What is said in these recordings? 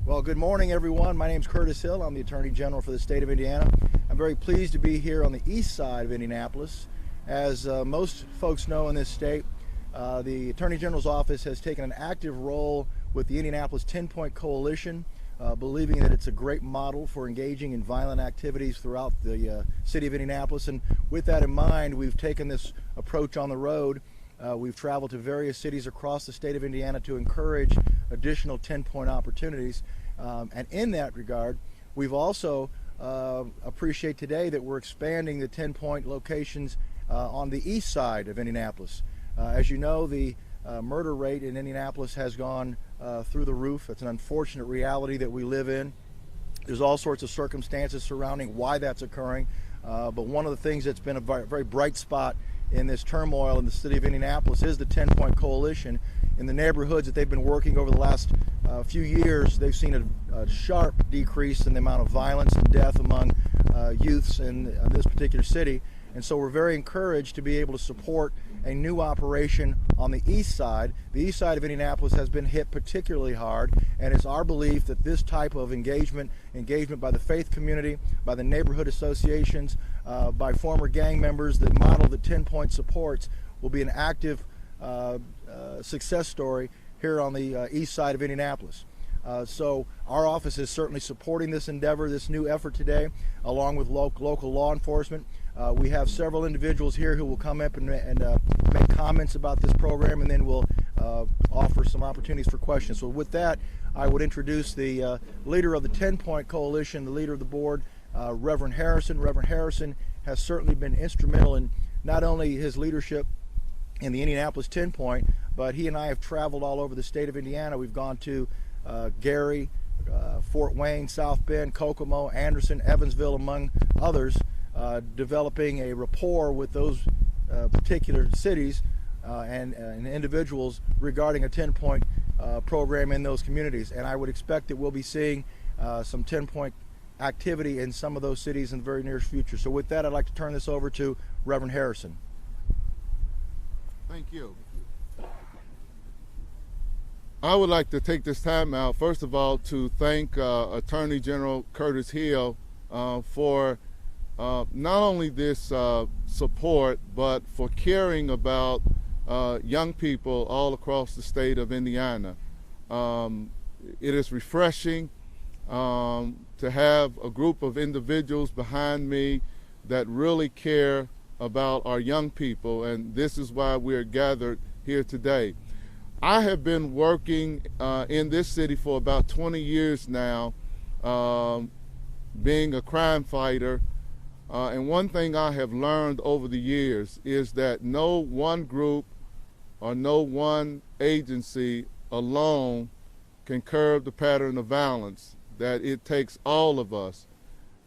Well, good morning, everyone. My name is Curtis Hill. I'm the Attorney General for the state of Indiana. I'm very pleased to be here on the east side of Indianapolis. As most folks know in this state, the Attorney General's office has taken an active role with the Indianapolis 10-Point Coalition, believing that it's a great model for engaging in violent activities throughout the city of Indianapolis. And with that in mind, we've taken this approach on the road. We've traveled to various cities across the state of Indiana to encourage additional 10-point opportunities. And in that regard, we've also appreciate today that we're expanding the 10-point locations on the east side of Indianapolis. As you know, the murder rate in Indianapolis has gone through the roof. It's an unfortunate reality that we live in. There's all sorts of circumstances surrounding why that's occurring. But one of the things that's been a very bright spot in this turmoil in the city of Indianapolis is the 10-Point Coalition. In the neighborhoods that they've been working over the last few years, they've seen a sharp decrease in the amount of violence and death among youths in this particular city. And so we're very encouraged to be able to support a new operation on the east side. The east side of Indianapolis has been hit particularly hard, and it's our belief that this type of engagement by the faith community, by the neighborhood associations, by former gang members, the model that 10-Point supports, will be an active success story here on the east side of Indianapolis. So our office is certainly supporting this endeavor, this new effort today, along with local law enforcement. We have several individuals here who will come up and make comments about this program, and then we'll offer some opportunities for questions. So with that, I would introduce the leader of the 10-Point Coalition, the leader of the board, Reverend Harrison. Reverend Harrison has certainly been instrumental in not only his leadership in the Indianapolis 10-Point, but he and I have traveled all over the state of Indiana. We've gone to Gary, Fort Wayne, South Bend, Kokomo, Anderson, Evansville, among others, developing a rapport with those particular cities and individuals regarding a 10-Point program in those communities. And I would expect that we'll be seeing some 10-Point activity in some of those cities in the very near future. So with that, I'd like to turn this over to Reverend Harrison. Thank you. I would like to take this time out, first of all, to thank Attorney General Curtis Hill for not only this support, but for caring about young people all across the state of Indiana. It is refreshing to have a group of individuals behind me that really care about our young people, and this is why we're gathered here today. I have been working in this city for about 20 years now, being a crime fighter, and one thing I have learned over the years is that no one group or no one agency alone can curb the pattern of violence, that it takes all of us.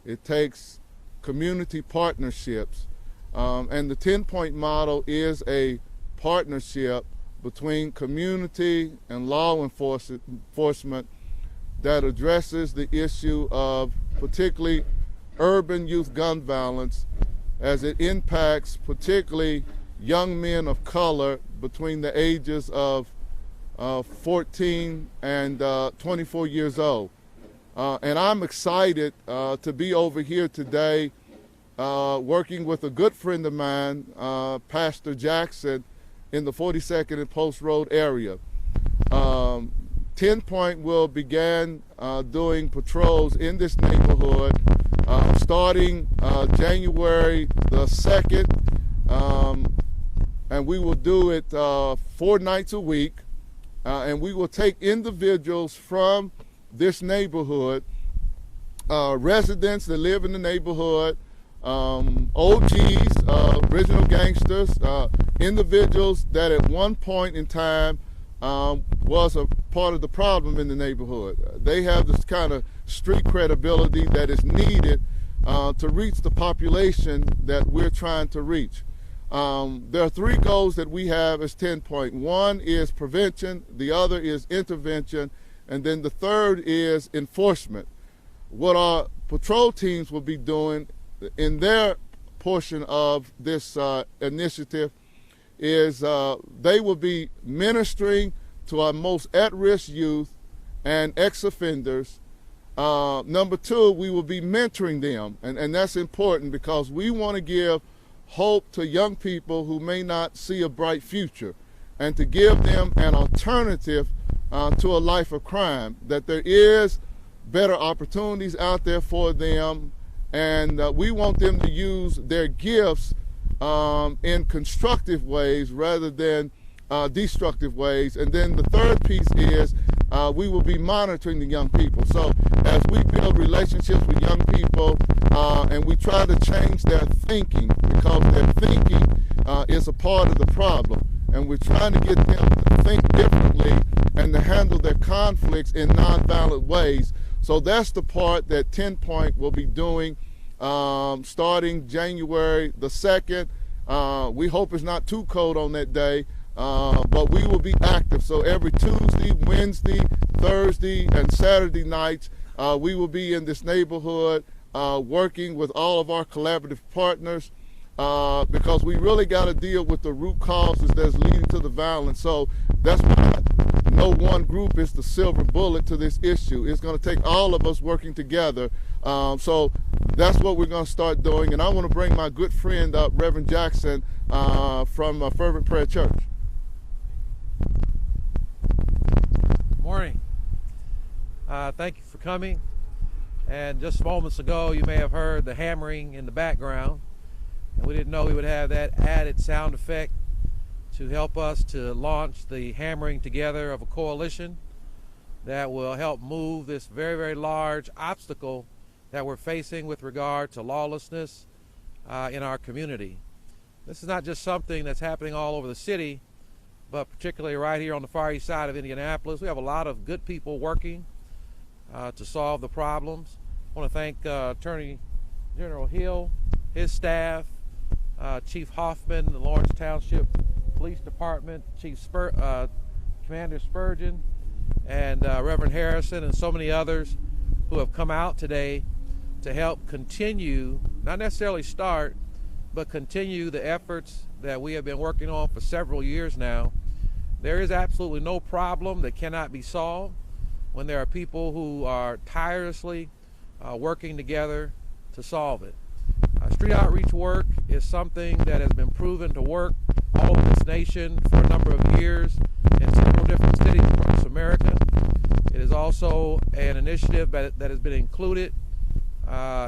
It takes community partnerships, and the 10-Point model is a partnership between community and law enforcement that addresses the issue of particularly urban youth gun violence as it impacts particularly young men of color between the ages of 14 and 24 years old. And I'm excited to be over here today working with a good friend of mine, Pastor Jackson, in the 42nd and Post Road area. 10-Point will begin doing patrols in this neighborhood starting January the 2nd, and we will do it 4 nights a week, and we will take individuals from this neighborhood, residents that live in the neighborhood, OGs, original gangsters, individuals that at one point in time was a part of the problem in the neighborhood. They have this kind of street credibility that is needed to reach the population that we're trying to reach. There are 3 goals that we have as 10-Point. One is prevention, the other is intervention, and then the third is enforcement. What our patrol teams will be doing in their portion of this initiative is they will be ministering to our most at-risk youth and ex-offenders. Number two, we will be mentoring them, and that's important because we want to give hope to young people who may not see a bright future, and to give them an alternative to a life of crime, that there is better opportunities out there for them, and we want them to use their gifts in constructive ways rather than destructive ways. And then the third piece is we will be monitoring the young people. So as we build relationships with young people and we try to change their thinking, because their thinking is a part of the problem, and we're trying to get them to think differently and to handle their conflicts in nonviolent ways. So that's the part that 10 Point will be doing starting January the 2nd. We hope it's not too cold on that day, but we will be active. So every Tuesday, Wednesday, Thursday, and Saturday nights, we will be in this neighborhood working with all of our collaborative partners, because we really got to deal with the root causes that's leading to the violence. So that's why no one group is the silver bullet to this issue. It's going to take all of us working together. So that's what we're going to start doing. And I want to bring my good friend up, Reverend Jackson from Fervent Prayer Church. Morning. Thank you for coming. And just moments ago, you may have heard the hammering in the background. And we didn't know we would have that added sound effect to help us to launch the hammering together of a coalition that will help move this very, very large obstacle that we're facing with regard to lawlessness in our community. This is not just something that's happening all over the city, but particularly right here on the far east side of Indianapolis. We have a lot of good people working to solve the problems. I want to thank Attorney General Hill, his staff, Chief Hoffman, the Lawrence Township Police Department, Commander Spurgeon, and Reverend Harrison, and so many others who have come out today to help continue, not necessarily start, but continue the efforts that we have been working on for several years now. There is absolutely no problem that cannot be solved when there are people who are tirelessly working together to solve it. Street outreach work is something that has been proven to work all over this nation for a number of years in several different cities across America. It is also an initiative that has been included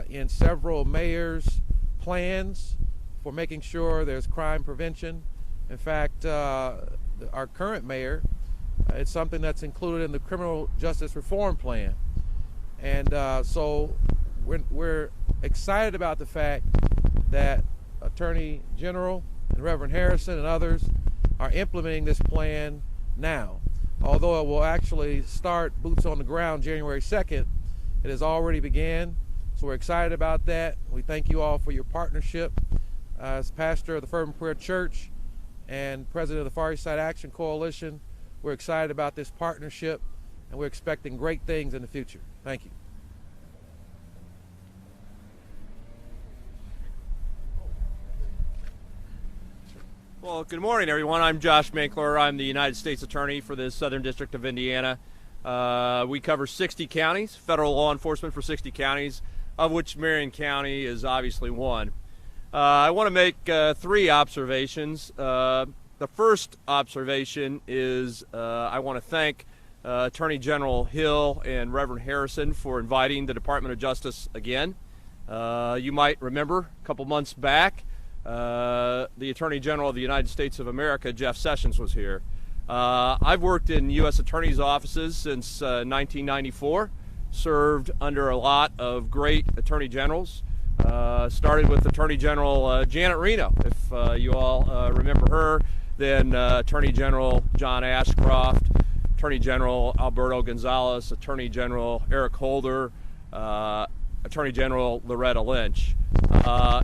in several mayors' plans for making sure there's crime prevention. In fact, our current mayor, it's something that's included in the criminal justice reform plan. And so we're excited about the fact that Attorney General and Reverend Harrison and others are implementing this plan now. Although it will actually start boots on the ground January 2nd, it has already began. So we're excited about that. We thank you all for your partnership. As pastor of the Fervent Prayer Church and president of the Far East Side Action Coalition, we're excited about this partnership, and we're expecting great things in the future. Thank you. Well, good morning, everyone. I'm Josh Minkler. I'm the United States Attorney for the Southern District of Indiana. We cover 60 counties, federal law enforcement for 60 counties, of which Marion County is obviously one. I want to make 3 observations. The first observation is I want to thank Attorney General Hill and Reverend Harrison for inviting the Department of Justice again. You might remember a couple months back, the Attorney General of the United States of America, Jeff Sessions, was here. I've worked in U.S. attorneys' offices since 1994, served under a lot of great attorney generals. Started with Attorney General Janet Reno, if you all remember her, then Attorney General John Ashcroft, Attorney General Alberto Gonzalez, Attorney General Eric Holder, Attorney General Loretta Lynch.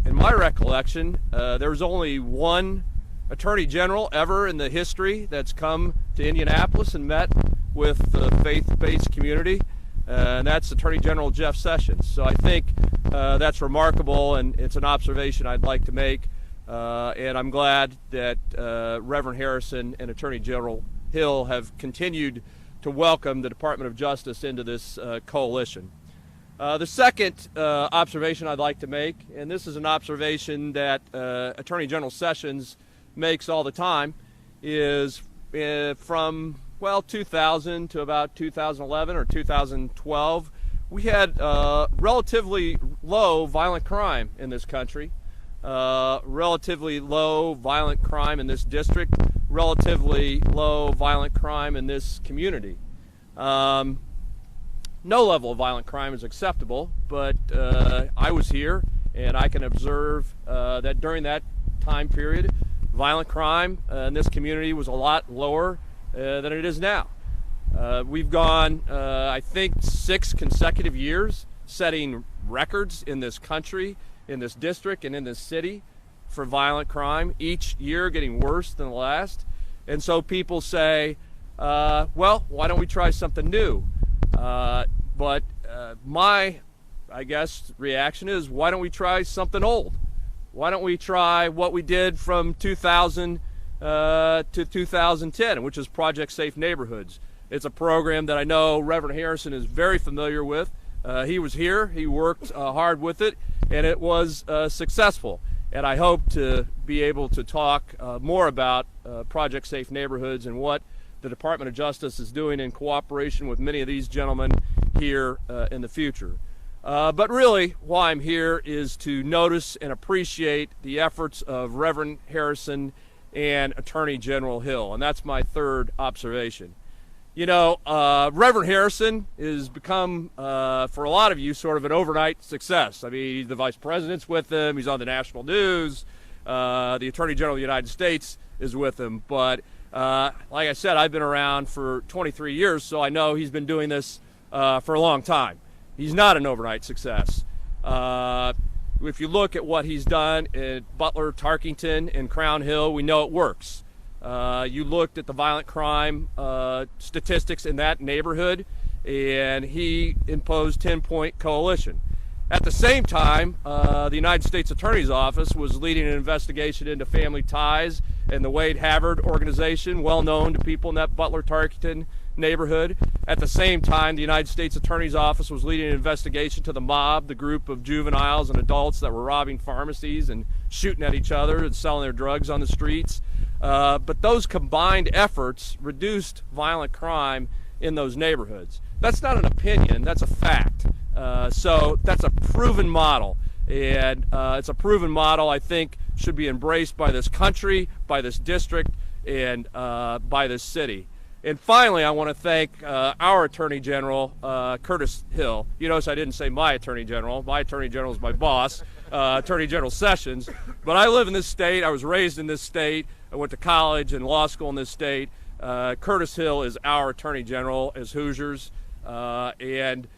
In my recollection, there's only one Attorney General ever in the history that's come to Indianapolis and met with the faith-based community, and that's Attorney General Jeff Sessions. So I think that's remarkable, and it's an observation I'd like to make, and I'm glad that Reverend Harrison and Attorney General Hill have continued to welcome the Department of Justice into this coalition. The second observation I'd like to make, and this is an observation that Attorney General Sessions makes all the time, is from, well, 2000 to about 2011 or 2012, we had relatively low violent crime in this country, relatively low violent crime in this district, relatively low violent crime in this community. No level of violent crime is acceptable, but I was here and I can observe that during that time period, violent crime in this community was a lot lower than it is now. We've gone, I think, 6 consecutive years setting records in this country, in this district, and in this city for violent crime, each year getting worse than the last. And so people say, well, why don't we try something new? But my, I guess, reaction is, why don't we try something old? Why don't we try what we did from 2000 to 2010, which is Project Safe Neighborhoods? It's a program that I know Reverend Harrison is very familiar with. He was here, he worked hard with it, and it was successful. And I hope to be able to talk more about Project Safe Neighborhoods and what the Department of Justice is doing in cooperation with many of these gentlemen here in the future. But really, why I'm here is to notice and appreciate the efforts of Reverend Harrison and Attorney General Hill, and that's my third observation. You know, Reverend Harrison has become, for a lot of you, sort of an overnight success. I mean, the Vice President's with him, he's on the national news, the Attorney General of the United States is with him, but like I said, I've been around for 23 years, so I know he's been doing this for a long time. He's not an overnight success. If you look at what he's done at Butler, Tarkington, and Crown Hill, we know it works. You looked at the violent crime statistics in that neighborhood, and he imposed 10-point coalition. At the same time, the United States Attorney's Office was leading an investigation into family ties and the Wade Havard organization, well known to people in that Butler-Tarkington neighborhood. At the same time, the United States Attorney's Office was leading an investigation to the mob, the group of juveniles and adults that were robbing pharmacies and shooting at each other and selling their drugs on the streets. But those combined efforts reduced violent crime in those neighborhoods. That's not an opinion, that's a fact. So that's a proven model, and it's a proven model I think should be embraced by this country, by this district, and by this city. And finally, I want to thank our Attorney General, Curtis Hill. You notice I didn't say my Attorney General. My Attorney General is my boss, Attorney General Sessions. But I live in this state. I was raised in this state. I went to college and law school in this state. Curtis Hill is our Attorney General as Hoosiers. And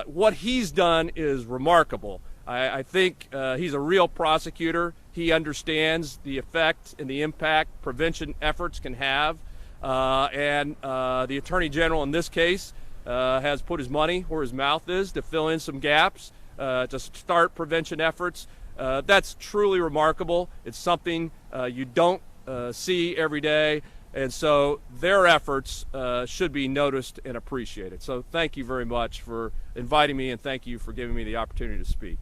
what he's done is remarkable. I think he's a real prosecutor. He understands the effect and the impact prevention efforts can have. And the Attorney General in this case has put his money where his mouth is to fill in some gaps, to start prevention efforts. That's truly remarkable. It's something you don't see every day. And so their efforts should be noticed and appreciated. So thank you very much for inviting me, and thank you for giving me the opportunity to speak.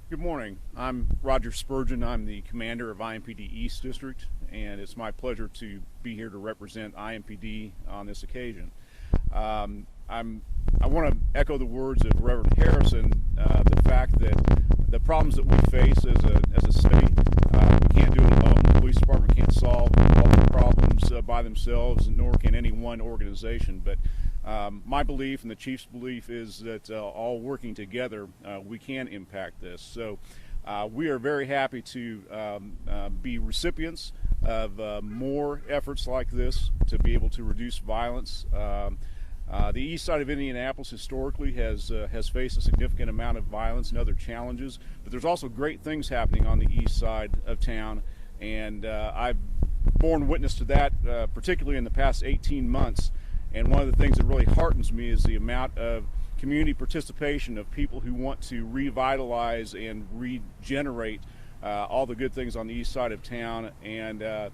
Good morning. I'm Roger Spurgeon. I'm the commander of IMPD East District, and it's my pleasure to be here to represent IMPD on this occasion. I want to echo the words of Reverend Harrison, the fact that the problems that we face as a state, we can't do it alone. The police department can't solve all the problems by themselves, nor can any one organization. But my belief and the chief's belief is that all working together, we can impact this. So we are very happy to be recipients of more efforts like this to be able to reduce violence. The east side of Indianapolis historically has faced a significant amount of violence and other challenges, but there's also great things happening on the east side of town, and I've borne witness to that, particularly in the past 18 months. And one of the things that really heartens me is the amount of community participation of people who want to revitalize and regenerate all the good things on the east side of town, and a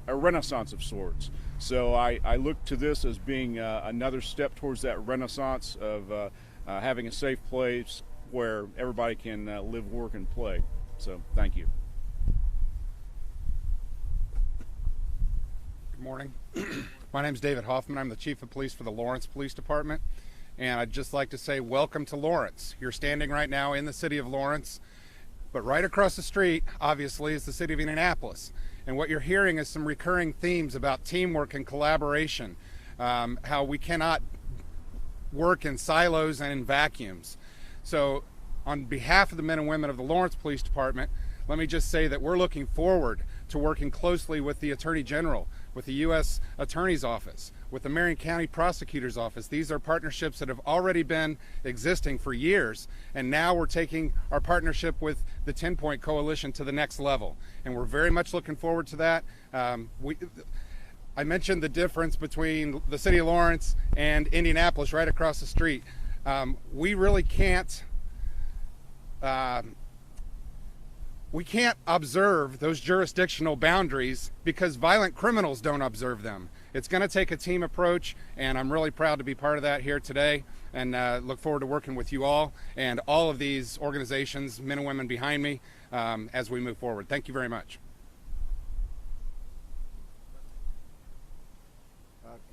renaissance of sorts. So I look to this as being another step towards that renaissance of having a safe place where everybody can live, work, and play. So thank you. Good morning. My name is David Hoffman. I'm the Chief of Police for the Lawrence Police Department. And I'd just like to say welcome to Lawrence. You're standing right now in the city of Lawrence, but right across the street, obviously, is the city of Indianapolis. And what you're hearing is some recurring themes about teamwork and collaboration, how we cannot work in silos and in vacuums. So on behalf of the men and women of the Lawrence Police Department, let me just say that we're looking forward to working closely with the Attorney General, with the U.S. Attorney's Office, with the Marion County Prosecutor's Office. These are partnerships that have already been existing for years, and now we're taking our partnership with the 10-Point Coalition to the next level, and we're very much looking forward to that. I mentioned the difference between the city of Lawrence and Indianapolis right across the street. We really can't observe those jurisdictional boundaries because violent criminals don't observe them. It's going to take a team approach, and I'm really proud to be part of that here today, and look forward to working with you all and all of these organizations, men and women behind me, as we move forward. Thank you very much.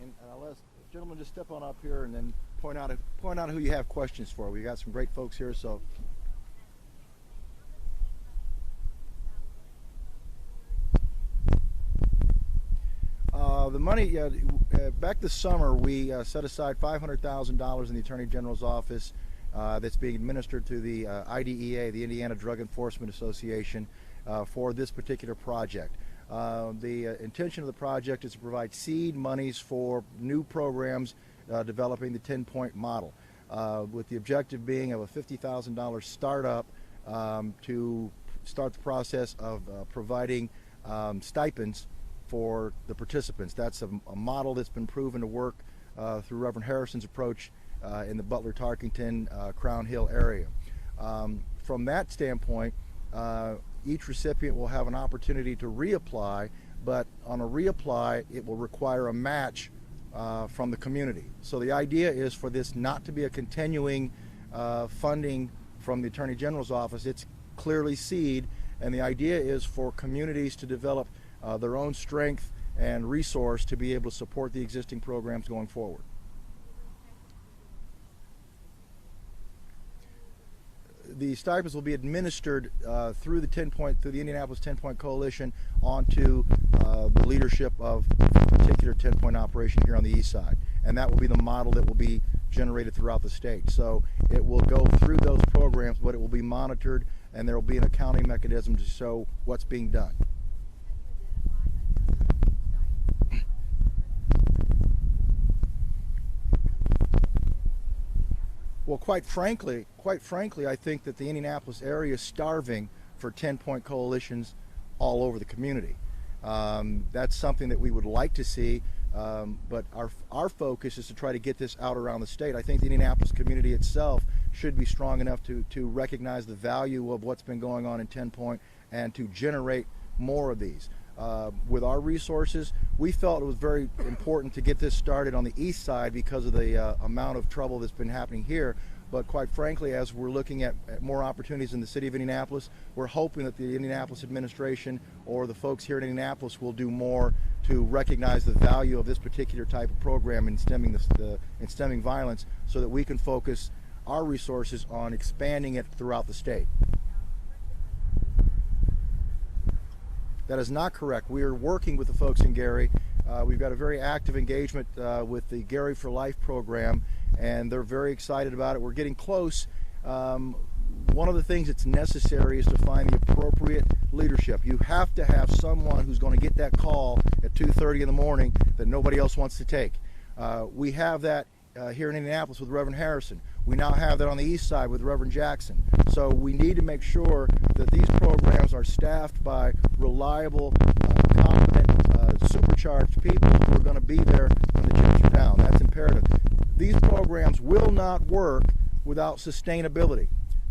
And I'll let gentlemen just step on up here and then point out who you have questions for. We got some great folks here, so. The money, back this summer, we set aside $500,000 in the Attorney General's office that's being administered to the IDEA, the Indiana Drug Enforcement Association, for this particular project. The intention of the project is to provide seed monies for new programs developing the 10-point model, with the objective being of a $50,000 startup to start the process of providing stipends for the participants. That's a model that's been proven to work through Reverend Harrison's approach in the Butler, Tarkington, Crown Hill area. From that standpoint, each recipient will have an opportunity to reapply, but on a reapply, it will require a match from the community. So the idea is for this not to be a continuing funding from the Attorney General's office. It's clearly seed, and the idea is for communities to develop their own strength and resource to be able to support the existing programs going forward. The stipends will be administered through the Indianapolis 10-Point Coalition onto the leadership of the particular 10-point operation here on the east side, and that will be the model that will be generated throughout the state. So it will go through those programs, but it will be monitored, and there will be an accounting mechanism to show what's being done. Well, quite frankly, I think that the Indianapolis area is starving for 10-point coalitions all over the community. That's something that we would like to see, but our focus is to try to get this out around the state. I think the Indianapolis community itself should be strong enough to recognize the value of what's been going on in 10-point and to generate more of these. With our resources, we felt it was very important to get this started on the east side because of the amount of trouble that's been happening here. But quite frankly, as we're looking at more opportunities in the city of Indianapolis, we're hoping that the Indianapolis administration or the folks here in Indianapolis will do more to recognize the value of this particular type of program in stemming violence, so that we can focus our resources on expanding it throughout the state. That is not correct. We are working with the folks in Gary. We've got a very active engagement with the Gary for Life program, and they're very excited about it. We're getting close. One of the things that's necessary is to find the appropriate leadership. You have to have someone who's going to get that call at 2:30 in the morning that nobody else wants to take. We have that here in Indianapolis with Reverend Harrison. We now have that on the east side with Reverend Jackson. So we need to make sure that these programs are staffed by reliable, competent, supercharged people who are going to be there when the chips are down. That's imperative. These programs will not work without sustainability.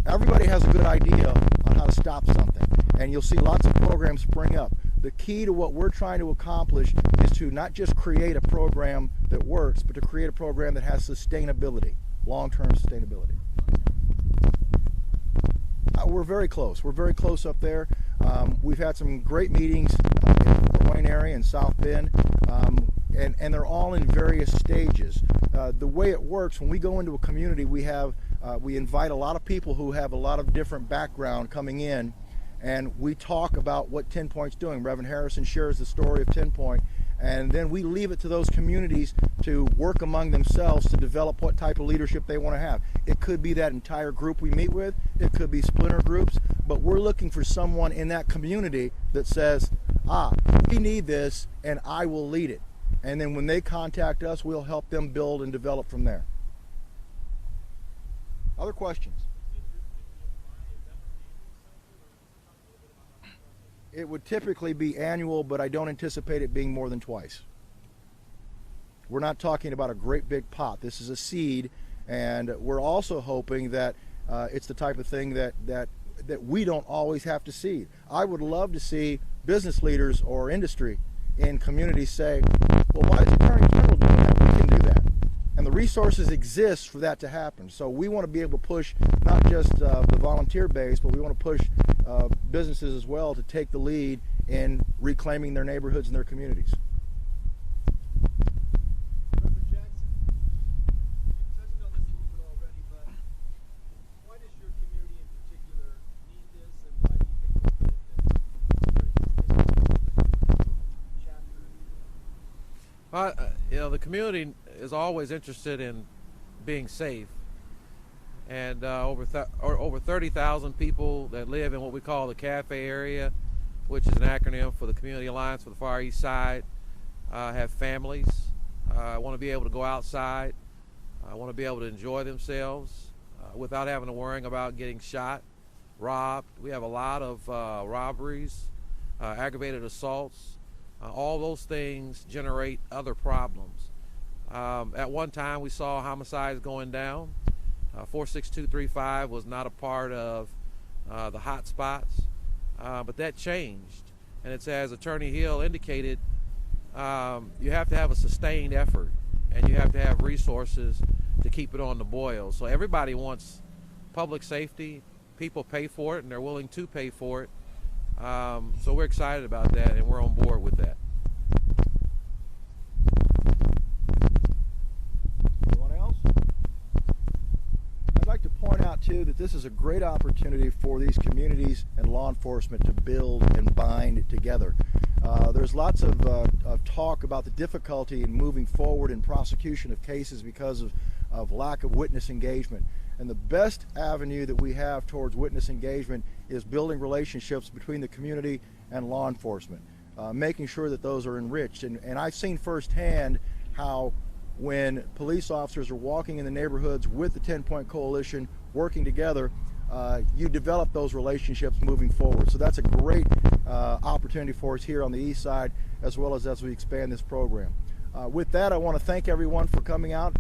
Everybody has a good idea on how to stop something, and you'll see lots of programs spring up. The key to what we're trying to accomplish is to not just create a program that works, but to create a program that has sustainability, long-term sustainability. We're very close. We're very close up there. We've had some great meetings in the Fort Wayne area and South Bend, and they're all in various stages. The way it works, when we go into a community, we invite a lot of people who have a lot of different background coming in, and we talk about what 10 Point's doing. Reverend Harrison shares the story of 10 Point, and then we leave it to those communities to work among themselves to develop what type of leadership they want to have. It could be that entire group we meet with, it could be splinter groups, but we're looking for someone in that community that says, we need this and I will lead it. And then when they contact us, we'll help them build and develop from there. Other questions? It would typically be annual, but I don't anticipate it being more than twice. We're not talking about a great big pot. This is a seed, and we're also hoping that it's the type of thing that we don't always have to seed. I would love to see business leaders or industry in communities say, well, why is the Attorney General doing that? We can do that. And the resources exist for that to happen. So we want to be able to push not just the volunteer base, but we want to push businesses as well to take the lead in reclaiming their neighborhoods and their communities. Reverend Jackson, you touched on this a little bit already, but why does your community in particular need this, and why do you think this chapter? The community is always interested in being safe, and over 30,000 people that live in what we call the Cafe area, which is an acronym for the Community Alliance for the Far East Side, have families, want to be able to go outside, want to be able to enjoy themselves without having to worry about getting shot, robbed. We have a lot of robberies, aggravated assaults. All those things generate other problems. At one time, we saw homicides going down. 46235 was not a part of the hot spots, but that changed. And it's, as Attorney Hill indicated, you have to have a sustained effort, and you have to have resources to keep it on the boil. So everybody wants public safety. People pay for it, and they're willing to pay for it. So we're excited about that, and we're on board with that. Anyone else? I'd like to point out too that this is a great opportunity for these communities and law enforcement to build and bind together. There's lots of talk about the difficulty in moving forward in prosecution of cases because of lack of witness engagement. And the best avenue that we have towards witness engagement is building relationships between the community and law enforcement, making sure that those are enriched. And I've seen firsthand how when police officers are walking in the neighborhoods with the 10 Point Coalition, working together, you develop those relationships moving forward. So that's a great opportunity for us here on the east side, as well as we expand this program. With that, I want to thank everyone for coming out.